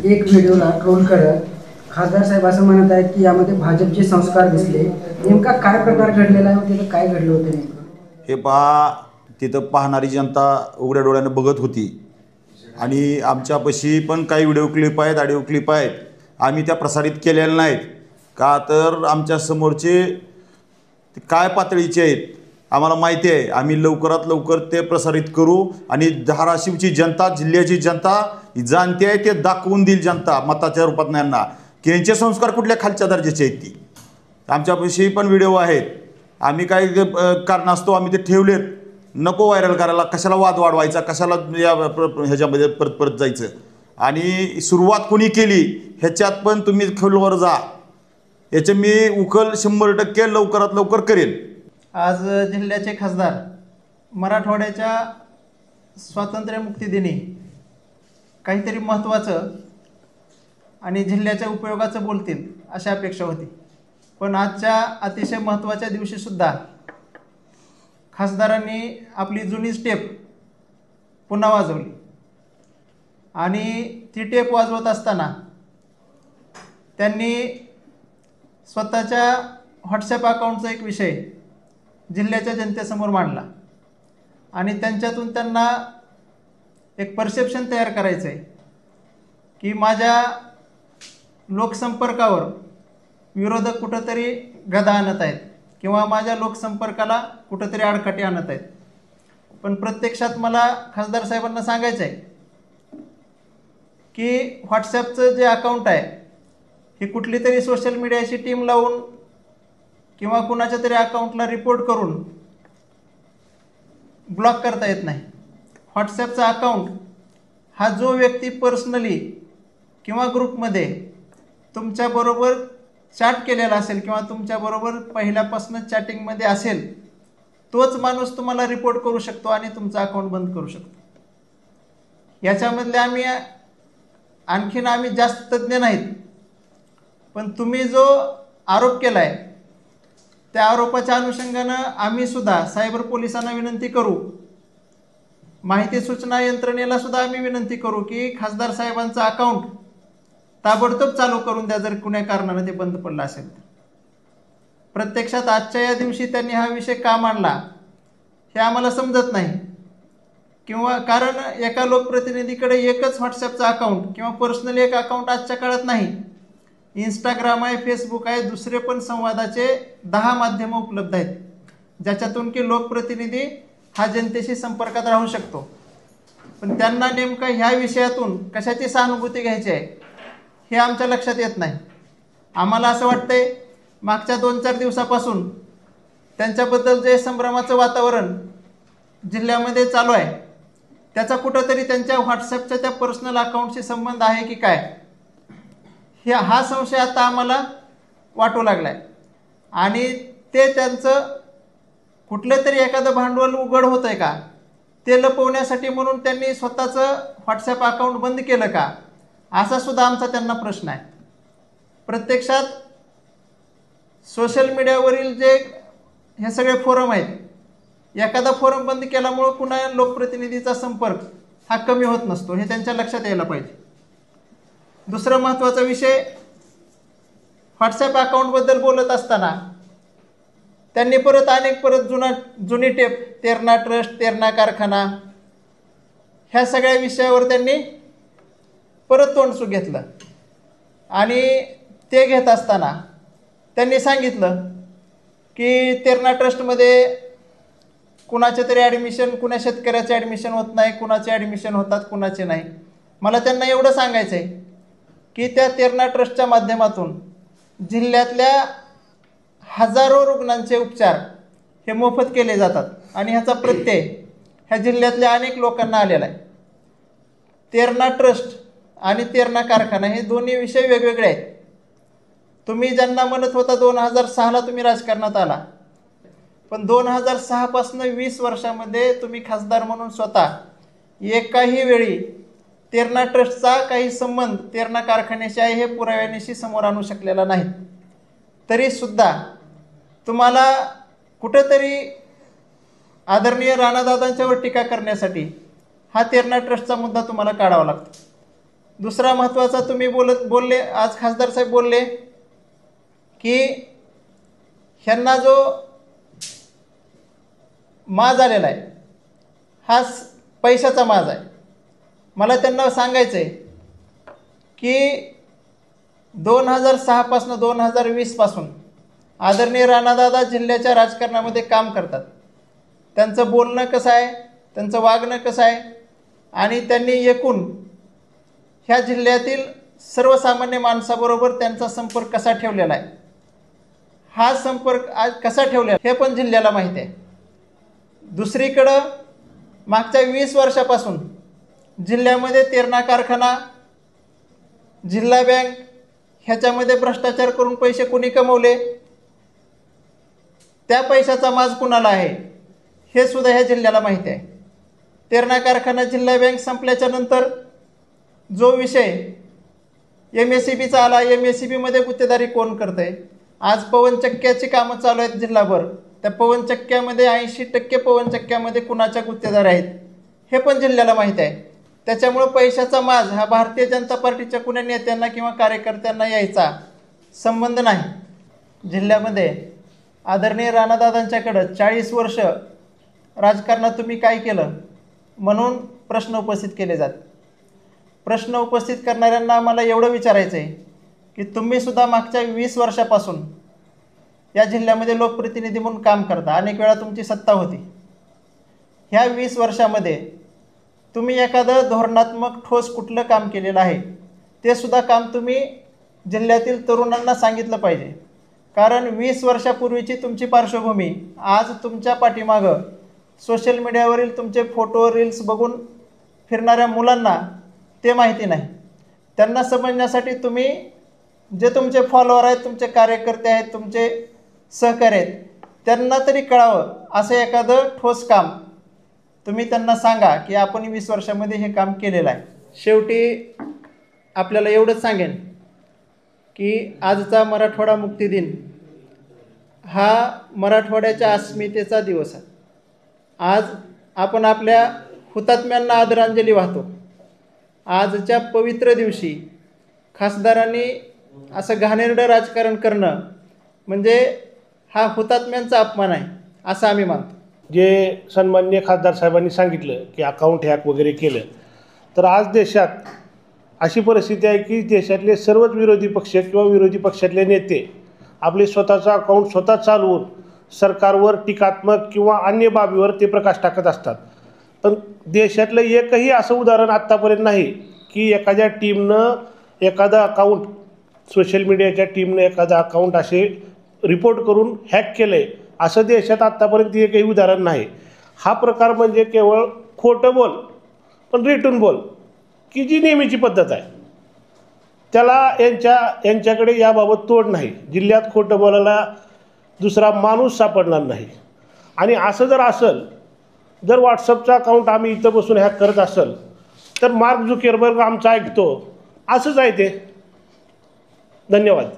एक व्हिडिओला ट्रोल करत खासदार साहेब असं म्हणत आहेत की यामध्ये भाजपचे संस्कार दिसले. नेमका काय प्रकार घडलेला आहे, तिथं काय घडलं होतं नेमकं? हे पहा, तिथं पाहणारी जनता उघड्या डोळ्यानं बघत होती आणि आमच्यापाशी पण काही व्हिडिओ क्लिप आहेत, ऑडिओ क्लिप आहेत. आम्ही त्या प्रसारित केलेल्या नाहीत का तर आमच्या समोरचे काय पातळीचे आहेत आम्हाला माहिती आहे. आम्ही लवकरात लवकर ते प्रसारित करू आणि धाराशिवची जनता, जिल्ह्याची जनता जाणते आहे ते दाखवून देईल जनता मताच्या रूपात यांना की यांचे संस्कार कुठल्या खालच्या दर्जाचे आहेत. ती आमच्यापाशी पण व्हिडिओ आहेत. आम्ही काही कारणास्तव आम्ही ते ठेवलेत. नको व्हायरल करायला, कशाला वाद वाढवायचा, कशाला या ह्याच्यामध्ये परत परत जायचं. आणि सुरुवात कोणी केली ह्याच्यात पण तुम्ही खोलवर जा. याचे मी उकल 100% लवकरात लवकर करेन. आज जिल्ह्याचे खासदार मराठवाड्याच्या स्वातंत्र्यमुक्ती दिनी काहीतरी महत्त्वाचं आणि जिल्ह्याच्या उपयोगाचं बोलतील अशी अपेक्षा होती. पण आजच्या अतिशय महत्त्वाच्या दिवशीसुद्धा खासदारांनी आपली जुनी स्टेप पुन्हा वाजवली आणि ती टेप वाजवत असताना त्यांनी स्वतःच्या व्हॉट्सॲप अकाउंटचा एक विषय जिल्ह्याच्या जनतेसमोर मांडला आणि त्यांच्यातून त्यांना एक परसेप्शन तयार करायचं आहे की माझ्या लोकसंपर्कावर विरोधक कुठंतरी गदा आणत आहेत किंवा माझ्या लोकसंपर्काला कुठंतरी आडकाठी आणत आहेत. पण प्रत्यक्षात मला खासदार साहेबांना सांगायचं आहे की व्हॉट्सॲपचं जे अकाउंट आहे ही कुठली तरी सोशल मीडियाची टीम लावून किंवा कुणाच्या तरी अकाउंटला रिपोर्ट करून ब्लॉक करता येत नाही. व्हॉट्सॲपचा अकाउंट हा जो व्यक्ती पर्सनली किंवा ग्रुपमध्ये तुमच्याबरोबर चॅट केलेला असेल किंवा तुमच्याबरोबर पहिल्यापासूनच चॅटिंगमध्ये असेल तोच माणूस तुम्हाला रिपोर्ट करू शकतो आणि तुमचा अकाउंट बंद करू शकतो. याच्यामधले आम्ही जास्त तज्ज्ञ नाहीत. पण तुम्ही जो आरोप केला आहे त्या आरोपाच्या अनुषंगानं आम्हीसुद्धा सायबर पोलिसांना विनंती करू, माहिती सूचना यंत्रणेला सुद्धा आम्ही विनंती करू की खासदार साहेबांचं अकाउंट ताबडतोब चालू करून द्या जर कुण्या कारणानं ते बंद पडलं असेल तर. प्रत्यक्षात आजच्या या दिवशी त्यांनी हा विषय का मांडला हे आम्हाला समजत नाही. किंवा कारण एका लोकप्रतिनिधीकडे एकच व्हॉट्सॲपचा अकाउंट किंवा पर्सनली एक अकाउंट आजच्या काळात नाही. इंस्टाग्राम आहे, फेसबुक आहे, दुसरे पण संवादाचे 10 माध्यमं उपलब्ध आहेत ज्याच्यातून की लोकप्रतिनिधी हा जनतेशी संपर्कात राहू शकतो. पण त्यांना नेमकं ह्या विषयातून कशाची सहानुभूती घ्यायची आहे हे आमच्या लक्षात येत नाही. आम्हाला असं वाटतंय मागच्या 2-4 दिवसापासून त्यांच्याबद्दल जे संभ्रमाचं वातावरण जिल्ह्यामध्ये चालू आहे त्याचा कुठंतरी त्यांच्या व्हॉट्सॲपच्या त्या पर्सनल अकाउंटशी संबंध आहे की काय हा संशय आता आम्हाला वाटू लागला आहे. आणि ते त्यांचं कुठलं तरी एखादं भांडवल उघड होतं आहे का ते लपवण्यासाठी म्हणून त्यांनी स्वतःचं व्हॉट्सॲप अकाउंट बंद केलं का असा सुद्धा आमचा त्यांना प्रश्न आहे. प्रत्यक्षात सोशल मीडियावरील जे हे सगळे फोरम आहेत एखादा फोरम बंद केल्यामुळं पुन्हा लोकप्रतिनिधीचा संपर्क हा कमी होत नसतो हे त्यांच्या लक्षात यायला पाहिजे. दुसरा महत्त्वाचा विषय व्हॉट्सॲप अकाउंटबद्दल बोलत असताना त्यांनी परत जुनी टेप तेरणा ट्रस्ट, तेरणा कारखाना ह्या सगळ्या विषयावर त्यांनी परत तोंडसुख घेतलं. आणि ते घेत असताना त्यांनी सांगितलं की तेरणा ट्रस्टमध्ये कुणाचे तरी ॲडमिशन, कुणा शेतकऱ्याचे ॲडमिशन होत नाही, कुणाचे ॲडमिशन होतात, कुणाचे नाही. मला त्यांना एवढं सांगायचं आहे की त्या तेरणा ट्रस्टच्या माध्यमातून जिल्ह्यातल्या हजारो रुग्णांचे उपचार हे मोफत केले जातात आणि ह्याचा प्रत्यय ह्या जिल्ह्यातल्या अनेक लोकांना आलेला आहे. तेरणा ट्रस्ट आणि तेरणा कारखाना हे दोन्ही विषय वेगवेगळे आहेत. तुम्ही ज्यांना म्हणत होता 2006ला तुम्ही राजकारणात आला, पण 2006 पासून 20 वर्षामध्ये तुम्ही खासदार म्हणून स्वतः एकाही वेळी तेरणा ट्रस्टचा काही संबंध तेरणा कारखान्याशी आहे हे पुराव्यानिशी समोर आणू शकलेला नाही. तरीसुद्धा तुम्हाला कुठंतरी आदरणीय राणादादांच्यावर टीका करण्यासाठी हा तेरणा ट्रस्टचा मुद्दा तुम्हाला काढावा लागतो. दुसरा महत्त्वाचा तुम्ही बोलले आज खासदार साहेब बोलले की ह्यांना जो माज आलेला आहे हा पैशाचा माज आहे. मला त्यांना सांगायचं आहे की 2006 पासून 2020 पासून आदरणीय राणादादा जिल्ह्याच्या राजकारणामध्ये काम करतात. त्यांचं बोलणं कसं आहे, त्यांचं वागणं कसं आहे आणि त्यांनी एकूण ह्या जिल्ह्यातील सर्वसामान्य माणसाबरोबर त्यांचा संपर्क कसा ठेवलेला आहे, हा संपर्क आज कसा ठेवलेला हे पण जिल्ह्याला माहिती आहे. दुसरीकडं मागच्या 20 वर्षापासून जिल्ह्यामध्ये तेरणा कारखाना, जिल्हा बँक ह्याच्यामध्ये भ्रष्टाचार करून पैसे कुणी कमवले, त्या पैशाचा माज कुणाला आहे हे सुद्धा ह्या जिल्ह्याला माहिती आहे. तेरणा कारखाना, जिल्हा बँक संपल्याच्या नंतर जो विषय MSEBचा आला, MSEBमध्ये गुत्तेदारी कोण करतं आहे. आज पवनचक्क्याची कामं चालू आहेत जिल्हाभर, त्या पवनचक्क्यामध्ये 80% पवनचक्क्यामध्ये कुणाच्या गुत्तेदारी आहेत हे पण जिल्ह्याला माहीत आहे. त्याच्यामुळं पैशाचा माज हा भारतीय जनता पार्टीच्या कुण्या नेत्यांना किंवा कार्यकर्त्यांना यायचा संबंध नाही. जिल्ह्यामध्ये आदरणीय राणादादांच्याकडं 40 वर्ष राजकारणात तुम्ही काय केलं म्हणून प्रश्न उपस्थित केले जातात. प्रश्न उपस्थित करणाऱ्यांना मला एवढं विचारायचं आहे की तुम्हीसुद्धा मागच्या 20 वर्षापासून या जिल्ह्यामध्ये लोकप्रतिनिधी म्हणून काम करता, अनेक वेळा तुमची सत्ता होती. ह्या 20 वर्षामध्ये तुम्ही एखादं धोरणात्मक ठोस कुठलं काम केलेलं आहे ते सुद्धा काम तुम्ही जिल्ह्यातील तरुणांना सांगितलं पाहिजे. कारण 20 वर्षापूर्वीची तुमची पार्श्वभूमी आज तुमच्या पाठीमागं सोशल मीडियावरील तुमचे फोटो रील्स बघून फिरणाऱ्या मुलांना ते माहिती नाही. त्यांना समजण्यासाठी तुम्ही जे तुमचे फॉलोअर आहेत, तुमचे कार्यकर्ते आहेत, तुमचे सहकारी आहेत, त्यांना तरी कळावं असं एखादं ठोस काम तुम्ही त्यांना सांगा की आपण 20 वर्षामध्ये हे काम केलेलं आहे. शेवटी आपल्याला एवढंच सांगेन की आजचा मराठवाडा मुक्ती दिन हा मराठवाड्याच्या अस्मितेचा दिवस आहे. आज आपण आपल्या हुतात्म्यांना आदरांजली वाहतो. आजच्या पवित्र दिवशी खासदारांनी असं घाणेरडं राजकारण करणं म्हणजे हा हुतात्म्यांचा अपमान आहे असं आम्ही मानतो. जे सन्माननीय खासदार साहेबांनी सांगितलं की अकाउंट हॅक वगैरे केलं, तर आज देशात अशी परिस्थिती आहे की देशातले सर्वच विरोधी पक्ष किंवा विरोधी पक्षातले नेते आपले स्वतःचं अकाउंट स्वतः चालवून सरकारवर टीकात्मक किंवा अन्य बाबीवर ते प्रकाश टाकत असतात. पण देशातलं एकही असं उदाहरण आत्तापर्यंत नाही की एखाद्या टीमनं एखादं अकाउंट, सोशल मीडियाच्या टीमनं एखादं अकाउंट असे रिपोर्ट करून हॅक केलं आहे असं देशात आत्तापर्यंत एकही उदाहरण नाही. हा प्रकार म्हणजे केवळ खोटं बोल पण रेटून बोल की जी नेहमीची पद्धत आहे, त्याला यांच्याकडे याबाबत तोड नाही. जिल्ह्यात खोटं बोलायला दुसरा माणूस सापडणार नाही. आणि असं जर असेल, जर व्हॉट्सअपचा अकाउंट आम्ही इथं बसून हॅक करत असेल तर मार्क झुकरबर्ग आमचं ऐकतो, असंच आहे ते. धन्यवाद.